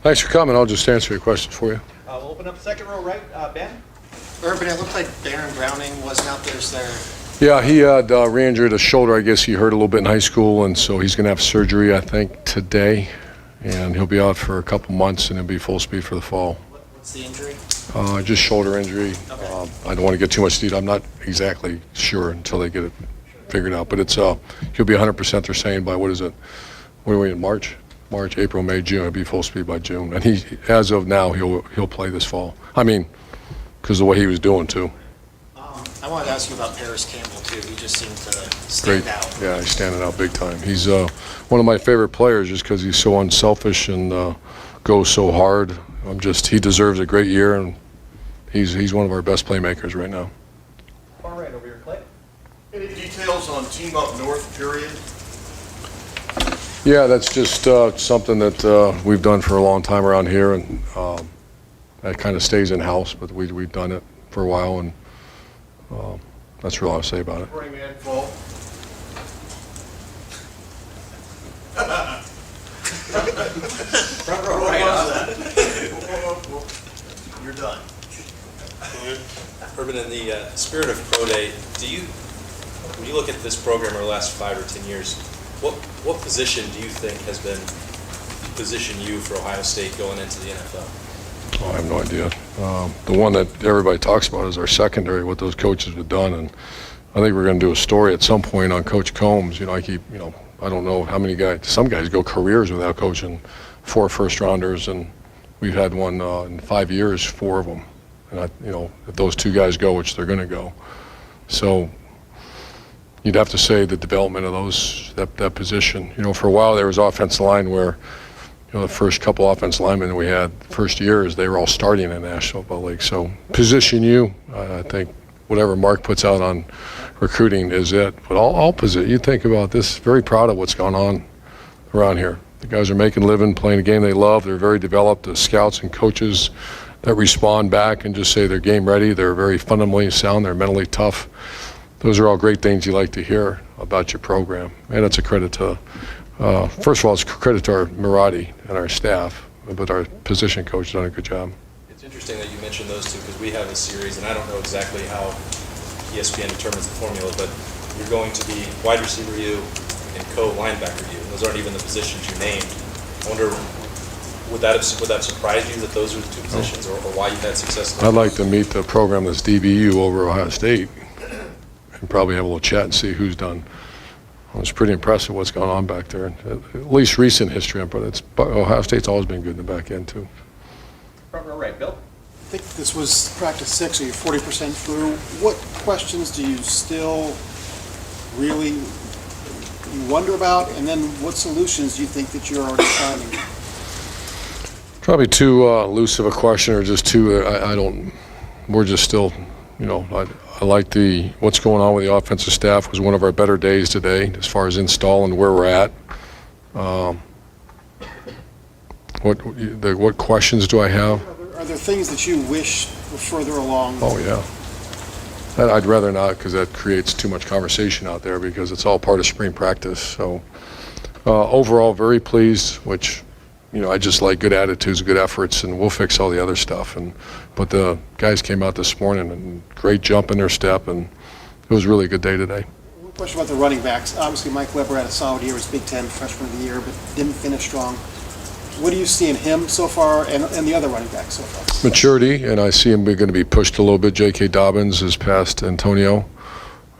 Thanks for coming. I'll just answer your questions for you. We'll open up second row right. Ben? Urban, it looked like Baron Browning wasn't out there. Is there? Yeah, he had re-injured a shoulder. I guess he hurt a little bit in high school, and so he's going to have surgery, I think, today. And he'll be out for a couple months, and he'll be full speed for the fall. What's the injury? Just shoulder injury. Okay. I don't want to get too much detail. I'm not exactly sure until they get it figured out. But it's he'll be 100%. They're saying by what is it? What are we in March? March, April, May, June. He'll be full speed by June. And he, as of now, he'll play this fall. I mean, because of the way he was doing too. I wanted to ask you about Paris Campbell too. He just seemed to stand out. Yeah, he's standing out big time. He's one of my favorite players just because he's so unselfish and goes so hard. He deserves a great year, and he's one of our best playmakers right now. Far right over here, Clay. Any details on Team Up North, period? Yeah, that's just something that we've done for a long time around here, and that kind of stays in-house, but we've done it for a while, and that's really all I'll say about it. Running man, fall. Front row right. You're done. Urban, in the spirit of Pro Day, when you look at this program over the last 5 or 10 years, what position do you think has been position you for Ohio State going into the NFL? Oh, I have no idea. The one that everybody talks about is our secondary, what those coaches have done, and I think we're going to do a story at some point on Coach Combs. I don't know how many guys. Some guys go careers without coaching 4 first-rounders, and we've had one in 5 years, 4 of them. And if those 2 guys go, which they're going to go, so you'd have to say the development of that position. For a while there was offensive line where. The first couple offensive linemen we had first years, they were all starting in the National Football League. So position you, I think whatever Mark puts out on recruiting is it. But all position, you think about this, very proud of what's going on around here. The guys are making a living, playing a game they love. They're very developed. The scouts and coaches that respond back and just say they're game ready. They're very fundamentally sound. They're mentally tough. Those are all great things you like to hear about your program. And it's a credit to first of all, it's credit to our Mirati and our staff, but our position coach has done a good job. It's interesting that you mentioned those two because we have a series, and I don't know exactly how ESPN determines the formula, but you're going to be wide receiver you and co-linebacker you. And those aren't even the positions you named. I wonder, would that surprise you that those are the 2 positions, or why you've had success? I'd like to meet the program that's DBU over Ohio State and probably have a little chat and see who's done. It's pretty impressive what's going on back there. At least recent history, but Ohio State's always been good in the back end too. Front row right, Bill. I think this was practice 6, so you're 40% through. What questions do you still really wonder about, and then what solutions do you think that you're already finding? Probably too loose of a question, or just too. We're just still, I like what's going on with the offensive staff. Was one of our better days today as far as install and where we're at. What questions do I have? Are there things that you wish were further along? Oh yeah. I'd rather not, because that creates too much conversation out there because it's all part of spring practice. So overall, very pleased. Which I just like good attitudes, good efforts, and we'll fix all the other stuff. But the guys came out this morning and great jump in their step, and it was a really good day today. One question about the running backs. Obviously, Mike Weber had a solid year as Big Ten Freshman of the Year, but didn't finish strong. What do you see in him so far, and the other running backs so far? Maturity, and I see him going to be pushed a little bit. J.K. Dobbins is past Antonio,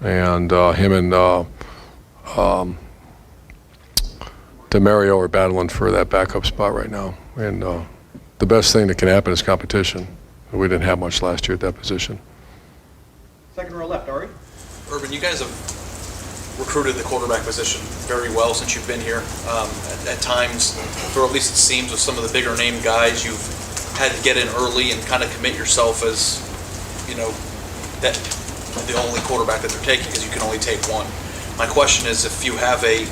and him and DeMario are battling for that backup spot right now. And the best thing that can happen is competition. We didn't have much last year at that position. Second row left, Ari. Urban, you guys have recruited the quarterback position very well since you've been here. At times, or at least it seems with some of the bigger name guys, you've had to get in early and kind of commit yourself as, that the only quarterback that they're taking, because you can only take one. My question is, if you have a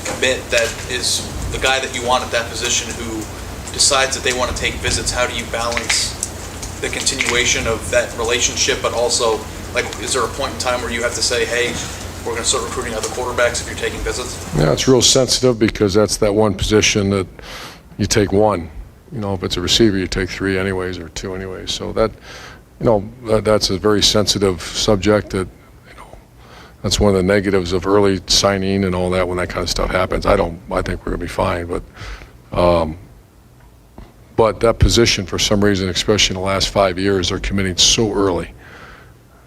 commit that is the guy that you want at that position who decides that they want to take visits, how do you balance the continuation of that relationship, but also, is there a point in time where you have to say, hey, we're going to start recruiting other quarterbacks if you're taking visits? Yeah, it's real sensitive because that's that one position that you take one. You know, if it's a receiver, you take 3 anyways or 2 anyways. So that, you know, that's a very sensitive subject that, you know, that's one of the negatives of early signing and all that when that kind of stuff happens. I think we're going to be fine, but that position, for some reason, especially in the last 5 years, they're committing so early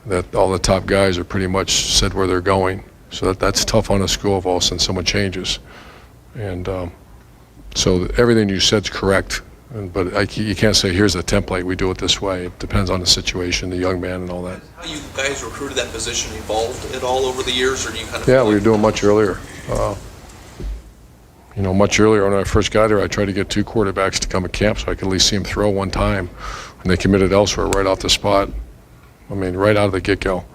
that all the top guys are pretty much said where they're going. So that's tough on a school if all of a sudden someone changes. And so everything you said's correct, but you can't say, here's a template, we do it this way. It depends on the situation, the young man and all that. How you guys recruited that position evolved at all over the years, or do you kind of? Yeah, we were doing much earlier. You know, much earlier when I first got here, I tried to get 2 quarterbacks to come to camp so I could at least see them throw one time. And they committed elsewhere right off the spot. I mean, right out of the get-go.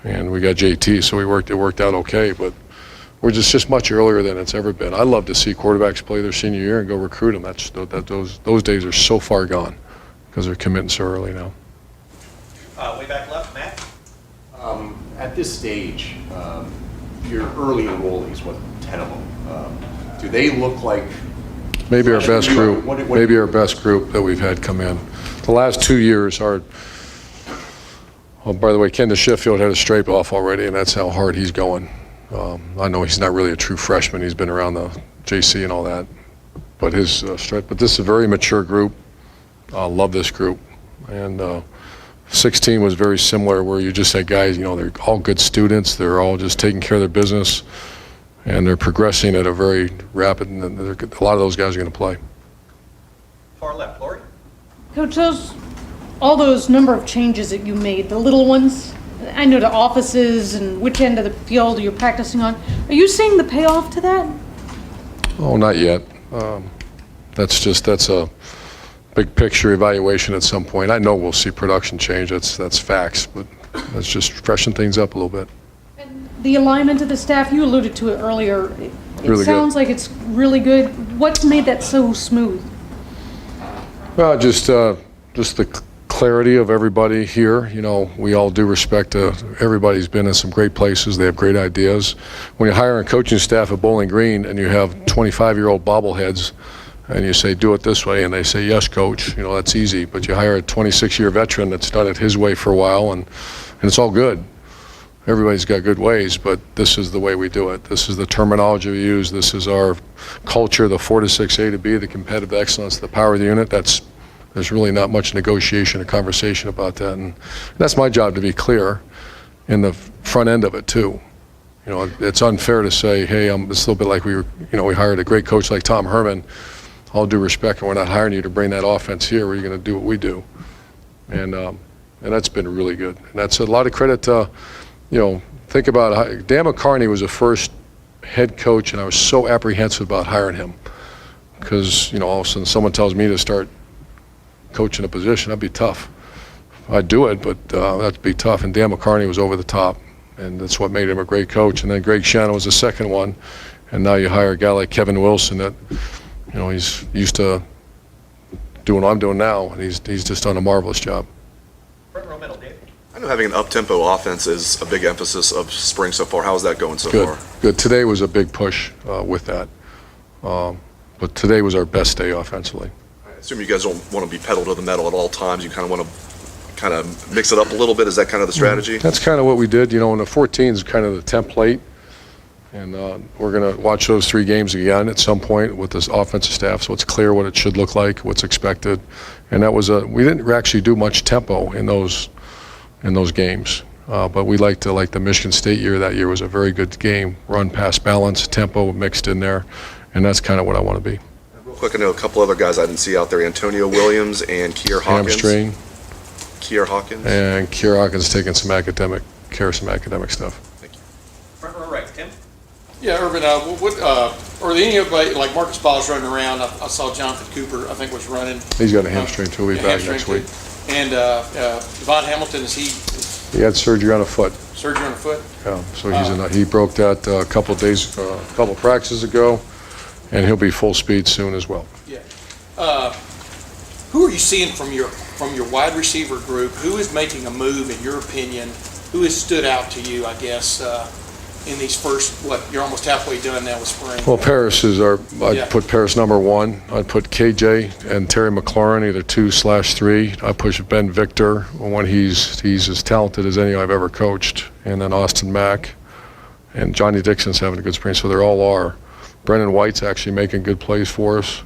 And we got JT, so it worked out okay. But we're just much earlier than it's ever been. I love to see quarterbacks play their senior year and go recruit them. Those days are so far gone because they're committing so early now. Way back left, Matt. At this stage, your early enrollees, 10 of them, do they look like Maybe our best group. What- Maybe our best group that we've had come in. The last 2 years are. Oh, by the way, Ken Sheffield had a straight off already, and that's how hard he's going. I know he's not really a true freshman. He's been around the JC and all that, but his straight. But this is a very mature group. Love this group, and 16 was very similar, where you just had guys. You know, they're all good students. They're all just taking care of their business, and they're progressing at a very rapid. And a lot of those guys are going to play. Far left, Lori. Coach, all those number of changes that you made, the little ones, I know the offices and which end of the field you're practicing on, are you seeing the payoff to that? Oh, not yet. That's a big picture evaluation at some point. I know we'll see production change. That's facts, but let's just freshen things up a little bit. The alignment of the staff, you alluded to it earlier. It Really good. sounds like it's really good. What's made that so smooth? Well, just the clarity of everybody here. You know, we all do respect everybody's been in some great places. They have great ideas. When you hire a coaching staff at Bowling Green and you have 25-year-old bobbleheads and you say, do it this way, and they say, yes, coach, you know, that's easy. But you hire a 26-year veteran that's done it his way for a while, and it's all good. Everybody's got good ways, but this is the way we do it. This is the terminology we use. This is our culture, the 4 to 6 A to B, the competitive excellence, the power of the unit. There's really not much negotiation or conversation about that, and that's my job, to be clear in the front end of it too. You know, it's unfair to say, hey, it's a little bit like we hired a great coach like Tom Herman. All due respect, and we're not hiring you to bring that offense here. We're going to do what we do, and that's been really good. And that's a lot of credit to, you know, think about Dan McCarney was the first head coach, and I was so apprehensive about hiring him because, you know, all of a sudden someone tells me to start coaching a position, that'd be tough. I'd do it, but that'd be tough. And Dan McCarney was over the top, and that's what made him a great coach. And then Greg Shannon was the second one, and now you hire a guy like Kevin Wilson that, you know, he's used to doing what I'm doing now, and he's just done a marvelous job. Front row middle, Dave. I know having an up-tempo offense is a big emphasis of spring so far. How's that going so Good, far? good. Today was a big push with that, but today was our best day offensively. I assume you guys don't want to be pedal to the metal at all times. You kind of want to kind of mix it up a little bit. Is that kind of the strategy? That's kind of what we did. You know, in the 14 is kind of the template, and we're going to watch those 3 games again at some point with this offensive staff, so it's clear what it should look like, what's expected. And that was we didn't actually do much tempo in those games, but we liked the Michigan State year. That year was a very good game, run, pass, balance, tempo mixed in there, and that's kind of what I want to be. Real quick, I know a couple other guys I didn't see out there, Antonio Williams and Kier Hawkins. Hamstring. Kier Hawkins. And Kier Hawkins taking some academic stuff. Front row right, Tim. Yeah, Urban, are there anybody, like Marcus Ball's running around? I saw Jonathan Cooper, I think, was running. He's got a hamstring too. He'll be Yeah, back hamstring next week. too. And Devon Hamilton, is he He had surgery on a foot. surgery on a foot? Yeah, so he broke that a couple of practices ago, and he'll be full speed soon as well. Yeah. Who are you seeing from your wide receiver group? Who is making a move, in your opinion? Who has stood out to you, I guess, in these first, you're almost halfway done now with spring? Well, Paris is Yeah. I'd put Paris number one. I'd put KJ and Terry McLaurin, either 2/3. I push Ben Victor when he's as talented as any I've ever coached. And then Austin Mack and Johnny Dixon's having a good spring, so they all are. Brendan White's actually making good plays for us.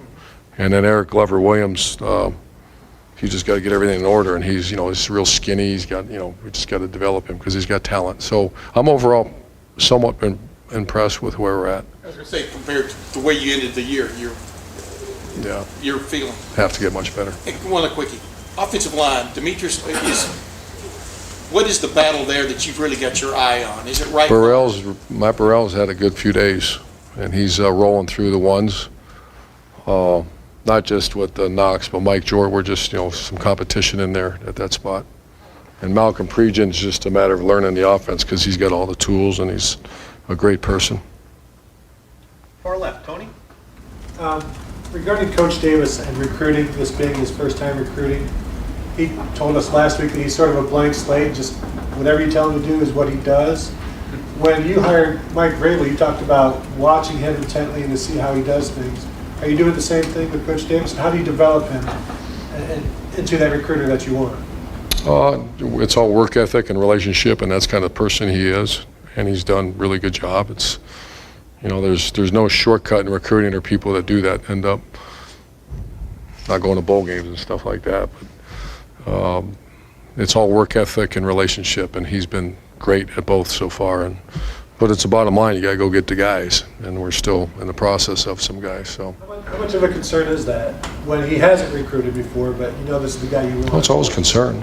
And then Eric Glover Williams, he's just got to get everything in order, and he's real skinny. He's got, we just got to develop him because he's got talent. So I'm overall somewhat been impressed with where we're at. I was gonna say, compared to the way you ended the year, Yeah, you're feeling. have to get much better. Hey, one quickie. Offensive line, Demetrius, what is the battle there that you've really got your eye on? Is it right? Matt Burrell's had a good few days, and he's rolling through the ones. Not just with the Knox, but Mike Jordan. We're just, some competition in there at that spot. And Malcolm Pregen's just a matter of learning the offense because he's got all the tools and he's a great person. Far left, Tony? Regarding Coach Davis and recruiting, this being his first time recruiting, he told us last week that he's sort of a blank slate, just whatever you tell him to do is what he does. When you hired Mike Vrabel, you talked about watching him intently and to see how he does things. Are you doing the same thing with Coach Davis? How do you develop him into that recruiter that you want? It's all work ethic and relationship, and that's kind of the person he is, and he's done a really good job. It's, there's no shortcut in recruiting. There are people that do that end up not going to bowl games and stuff like that. But it's all work ethic and relationship, and he's been great at both so far. But it's the bottom line. You got to go get the guys, and we're still in the process of some guys. So. How much of a concern is that when he hasn't recruited before, but this is the guy you want? Well, it's always a concern,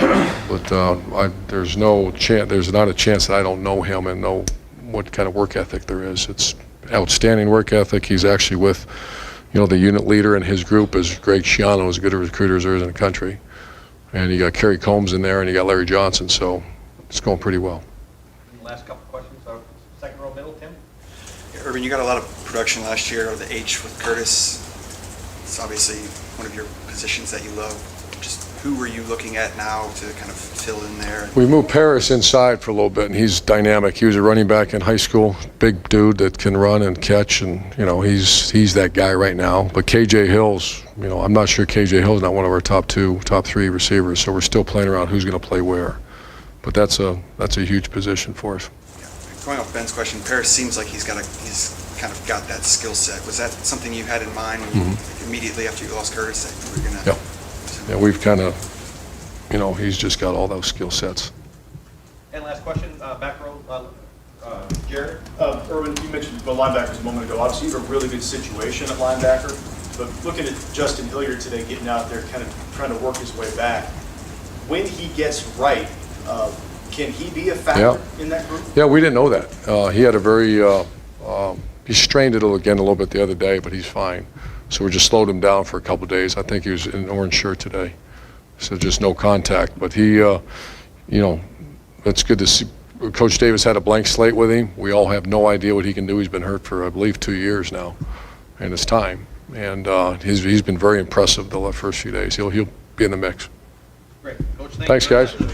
but there's no chance. There's not a chance that I don't know him and know what kind of work ethic there is. It's outstanding work ethic. He's actually with, the unit leader in his group is Greg Schiano, as good a recruiter as there is in the country, and you got Kerry Combs in there, and you got Larry Johnson. So it's going pretty well. Last couple questions. Second row middle, Tim? Urban, you got a lot of production last year, the H with Curtis. It's obviously one of your positions that you love. Just who were you looking at now to kind of fill in there? We moved Paris inside for a little bit, and he's dynamic. He was a running back in high school, big dude that can run and catch, and he's that guy right now. But KJ Hill's, I'm not sure KJ Hill's not one of our top 3 receivers, so we're still playing around who's going to play where. But that's a huge position for us. Going off Ben's question, Paris seems like he's kind of got that skill set. Was that something you had in mind when you, immediately after you lost Curtis, that you were going to? Yep. Yeah, we've kind of, he's just got all those skill sets. And last question, back row, Jared? Urban, you mentioned the linebackers a moment ago. Obviously, you have a really good situation at linebacker, but looking at Justin Hilliard today, getting out there, kind of trying to work his way back. When he gets right, can he be a factor in that group? Yeah, we didn't know that. He had a very, he strained it again a little bit the other day, but he's fine. So we just slowed him down for a couple of days. I think he was in an orange shirt today, so just no contact. But he, it's good to see. Coach Davis had a blank slate with him. We all have no idea what he can do. He's been hurt for, I believe, 2 years now, and it's time. And he's been very impressive the first few days. He'll be in the mix. Great. Coach, Thanks, you very guys. much.